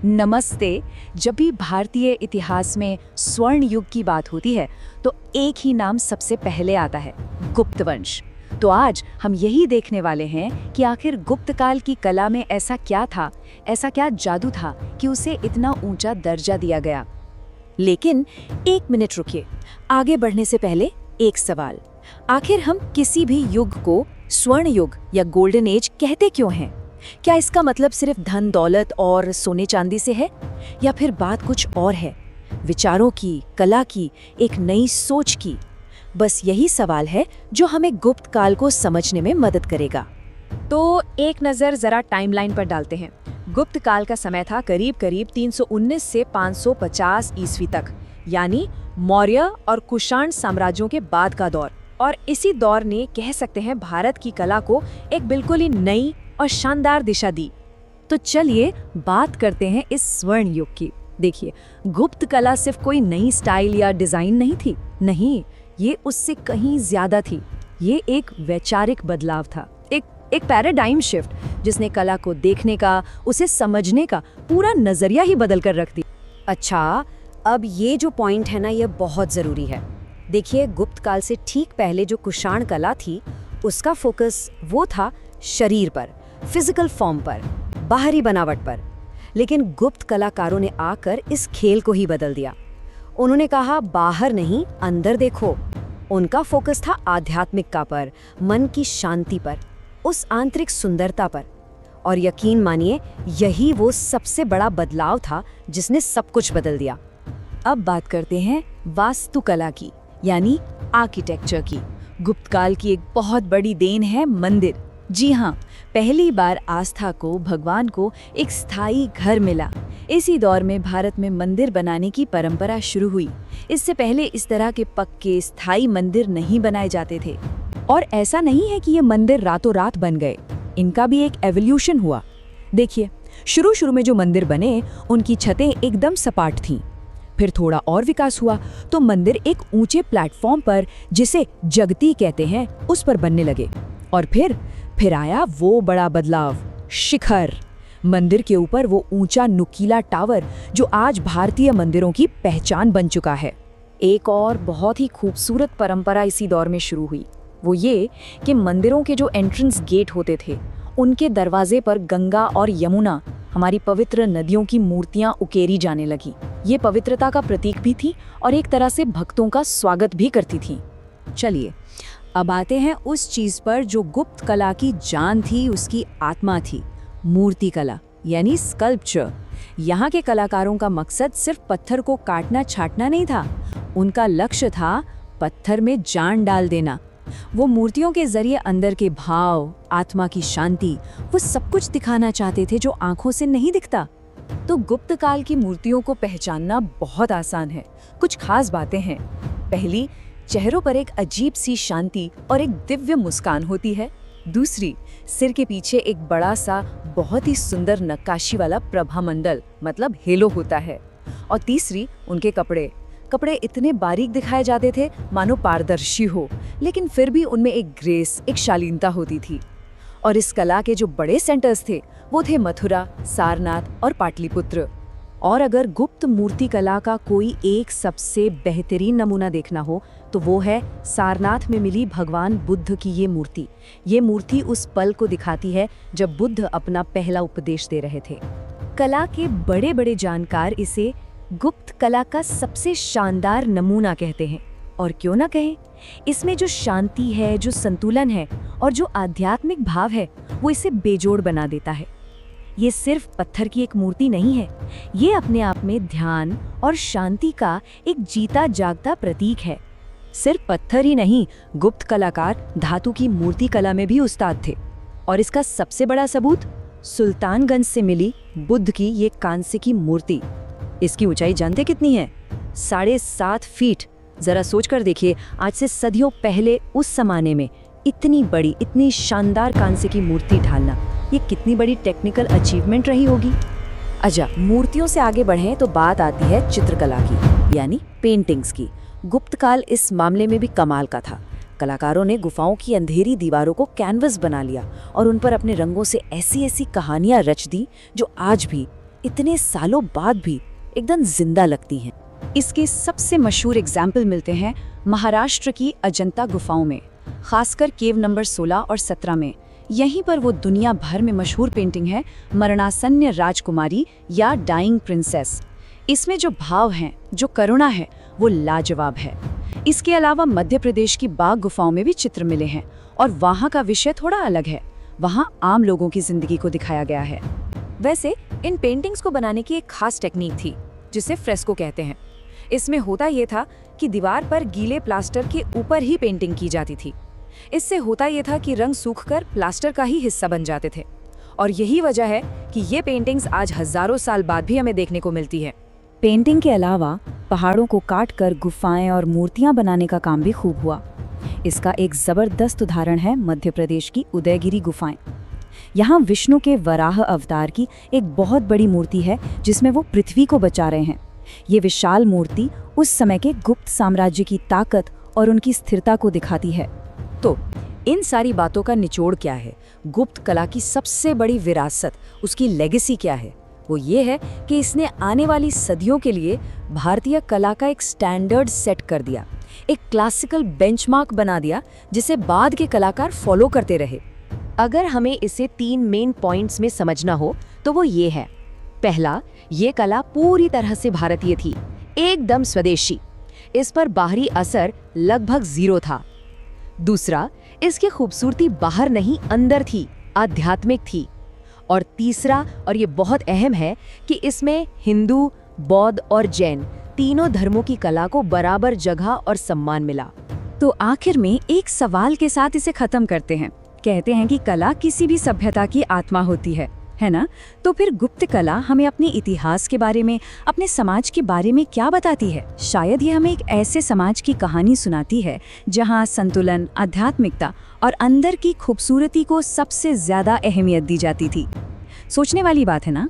नमस्ते। जब भी भारतीय इतिहास में स्वर्ण युग की बात होती है तो एक ही नाम सबसे पहले आता है, गुप्त वंश। तो आज हम यही देखने वाले हैं कि आखिर गुप्त काल की कला में ऐसा क्या था, ऐसा क्या जादू था कि उसे इतना ऊंचा दर्जा दिया गया। लेकिन एक मिनट रुकिए, आगे बढ़ने से पहले एक सवाल। आखिर हम किसी भी युग को स्वर्ण युग या गोल्डन एज कहते क्यों हैं? क्या इसका मतलब सिर्फ धन दौलत और सोने चांदी से है, या फिर बात कुछ और है, विचारों की, कला की, एक नई सोच की? बस यही सवाल है जो हमें गुप्त काल को समझने में मदद करेगा। तो एक नज़र जरा टाइमलाइन पर डालते हैं। गुप्त काल का समय था करीब 319 से 550 ईस्वी तक, यानी मौर्य और कुषाण साम्राज्यों के बाद का दौर। और इसी दौर ने, कह सकते हैं, भारत की कला को एक बिल्कुल ही नई और शानदार दिशा दी। तो चलिए बात करते हैं इस स्वर्ण युग की। देखिए, गुप्त कला सिर्फ कोई नई स्टाइल या डिजाइन नहीं थी। नहीं, ये उससे कहीं ज्यादा थी। ये एक वैचारिक बदलाव था, एक पैराडाइम शिफ्ट, जिसने कला को देखने का, उसे समझने का पूरा नजरिया ही बदल कर रख दिया। अच्छा, अब ये जो पॉइंट है ना, ये बहुत ज़रूरी है। देखिए, गुप्त काल से ठीक पहले जो कुषाण कला थी, उसका फोकस वो था शरीर पर, फिजिकल फॉर्म पर, बाहरी बनावट पर। लेकिन गुप्त कलाकारों ने आकर इस खेल को ही बदल दिया। उन्होंने कहा, बाहर नहीं, अंदर देखो। उनका फोकस था आध्यात्मिकता पर, मन की शांति पर, उस आंतरिक सुंदरता पर। और यकीन मानिए, यही वो सबसे बड़ा बदलाव था जिसने सब कुछ बदल दिया। अब बात करते हैं वास्तुकला की, यानी आर्किटेक्चर की। गुप्त काल की एक बहुत बड़ी देन है मंदिर। जी हाँ, पहली बार आस्था को, भगवान को एक स्थायी घर मिला। इसी दौर में भारत में मंदिर बनाने की परंपरा शुरू हुई। इससे पहले इस तरह के पक्के स्थायी मंदिर नहीं बनाए जाते थे। और ऐसा नहीं है कि ये मंदिर रातों रात बन गए, इनका भी एक एवोल्यूशन हुआ। देखिए, शुरू में जो मंदिर बने, उनकी छतें एकदम सपाट थीं। फिर थोड़ा और विकास हुआ तो मंदिर एक ऊंचे प्लेटफॉर्म पर, जिसे जगती कहते हैं, उस पर बनने लगे। और फिर आया वो बड़ा बदलाव, शिखर। मंदिर के ऊपर वो ऊंचा नुकीला टावर जो आज भारतीय मंदिरों की पहचान बन चुका है। एक और बहुत ही खूबसूरत परंपरा इसी दौर में शुरू हुई। वो ये कि मंदिरों के जो एंट्रेंस गेट होते थे, उनके दरवाजे पर गंगा और यमुना, हमारी पवित्र नदियों की मूर्तियां उकेरी जाने लगी। ये पवित्रता का प्रतीक भी थी और एक तरह से भक्तों का स्वागत भी करती थी। चलिए, अब आते हैं उस चीज पर जो गुप्त कला की जान थी, उसकी आत्मा थी, मूर्ति कला, यानी स्कल्पचर। यहाँ के कलाकारों का मकसद सिर्फ पत्थर को काटना छाटना नहीं था। उनका लक्ष्य था पत्थर में जान डाल देना। वो मूर्तियों के जरिए अंदर के भाव, आत्मा की शांति, वो सब कुछ दिखाना चाहते थे जो आंखों से नहीं दिखता। तो गुप्त काल की मूर्तियों को पहचानना बहुत आसान है। कुछ खास बातें हैं। पहली, चेहरों पर एक अजीब सी शांति और एक दिव्य मुस्कान होती है। दूसरी, सिर के पीछे एक बड़ा सा, बहुत ही सुंदर नक्काशी वाला प्रभामंडल, मतलब हेलो होता है। और तीसरी, उनके कपड़े इतने बारीक दिखाए जाते थे मानो पारदर्शी हो, लेकिन फिर भी उनमें एक ग्रेस, एक शालीनता होती थी। और इस कला के जो बड़े सेंटर्स थे, वो थे मथुरा, सारनाथ और पाटलिपुत्र। और अगर गुप्त मूर्ति कला का कोई एक सबसे बेहतरीन नमूना देखना हो तो वो है सारनाथ में मिली भगवान बुद्ध की ये मूर्ति। ये मूर्ति उस पल को दिखाती है जब बुद्ध अपना पहला उपदेश दे रहे थे। कला के बड़े बड़े जानकार इसे गुप्त कला का सबसे शानदार नमूना कहते हैं। और क्यों ना कहें, इसमें जो शांति है, जो संतुलन है और जो आध्यात्मिक भाव है, वो इसे बेजोड़ बना देता है। ये सिर्फ पत्थर की एक मूर्ति नहीं है, ये अपने आप में ध्यान और शांति का एक जीता जागता प्रतीक है। सिर्फ पत्थर ही नहीं, गुप्त कलाकार धातु की मूर्ति कला में भी उस्ताद थे। और इसका सबसे बड़ा सबूत सुल्तानगंज से मिली बुद्ध की ये कांस्य की मूर्ति। इसकी ऊंचाई जानते कितनी है? 7.5 फीट। जरा सोच कर देखिए, आज से सदियों पहले उस जमाने में इतनी बड़ी, इतनी शानदार कांस्य की मूर्ति ढालना, ये कितनी बड़ी टेक्निकल अचीवमेंट रही होगी। अच्छा, मूर्तियों से आगे बढ़ें तो बात आती है चित्रकला की, यानी पेंटिंग्स की। गुप्त काल इस मामले में भी कमाल का था। कलाकारों ने गुफाओं की अंधेरी दीवारों को कैनवस बना लिया और उन पर अपने रंगों से ऐसी ऐसी कहानियां रच दी जो आज भी इतने सालों बाद भी एकदम जिंदा लगती हैं। इसके सबसे मशहूर एग्जाम्पल मिलते हैं महाराष्ट्र की अजंता गुफाओं में, खासकर केव नंबर 16 और 17 में। यहीं पर वो दुनिया भर में मशहूर पेंटिंग है मरणासन्न राजकुमारी या डाइंग प्रिंसेस। इसमें जो भाव हैं, जो करुणा है, वो लाजवाब है। इसके अलावा मध्य प्रदेश की बाघ गुफाओं में भी चित्र मिले हैं और वहाँ का विषय थोड़ा अलग है। वहाँ आम लोगों की जिंदगी को दिखाया गया है। वैसे इन पेंटिंग्स को बनाने की एक खास टेक्निक थी जिसे फ्रेस्को कहते हैं। इसमें होता ये था कि दीवार पर गीले प्लास्टर के ऊपर ही पेंटिंग की जाती थी। इससे होता ये था कि रंग सूखकर प्लास्टर का ही हिस्सा बन जाते थे, और यही वजह है कि ये पेंटिंग्स आज हजारों साल बाद भी हमें देखने को मिलती है। पेंटिंग के अलावा पहाड़ों को काटकर गुफाएं और मूर्तियां बनाने का काम भी खूब हुआ। इसका एक जबरदस्त उदाहरण है मध्य प्रदेश की उदयगिरी गुफाएं। यहाँ विष्णु के वराह अवतार की एक बहुत बड़ी मूर्ति है जिसमें वो पृथ्वी को बचा रहे हैं। ये विशाल मूर्ति उस समय के गुप्त साम्राज्य की ताकत और उनकी स्थिरता को दिखाती है। तो इन सारी बातों का निचोड़ क्या है? गुप्त कला की सबसे बड़ी विरासत, उसकी लेगेसी क्या है? वो ये है कि इसने आने वाली सदियों के लिए भारतीय कला का एक स्टैंडर्ड सेट कर दिया, एक क्लासिकल बेंचमार्क बना दिया जिसे बाद के कलाकार फॉलो करते रहे। अगर हमें इसे 3 मेन पॉइंट्स में समझना हो तो वो ये है। पहला, ये कला पूरी तरह से भारतीय थी, एकदम स्वदेशी। इस पर बाहरी असर लगभग 0 था। दूसरा, इसकी खूबसूरती बाहर नहीं अंदर थी, आध्यात्मिक थी। और तीसरा, और ये बहुत अहम है, कि इसमें हिंदू, बौद्ध और जैन तीनों धर्मों की कला को बराबर जगह और सम्मान मिला। तो आखिर में एक सवाल के साथ इसे खत्म करते हैं। कहते हैं कि कला किसी भी सभ्यता की आत्मा होती है ना? तो फिर गुप्त कला हमें अपने इतिहास के बारे में, अपने समाज के बारे में क्या बताती है? शायद ये हमें एक ऐसे समाज की कहानी सुनाती है जहाँ संतुलन, आध्यात्मिकता और अंदर की खूबसूरती को सबसे ज्यादा अहमियत दी जाती थी। सोचने वाली बात है ना?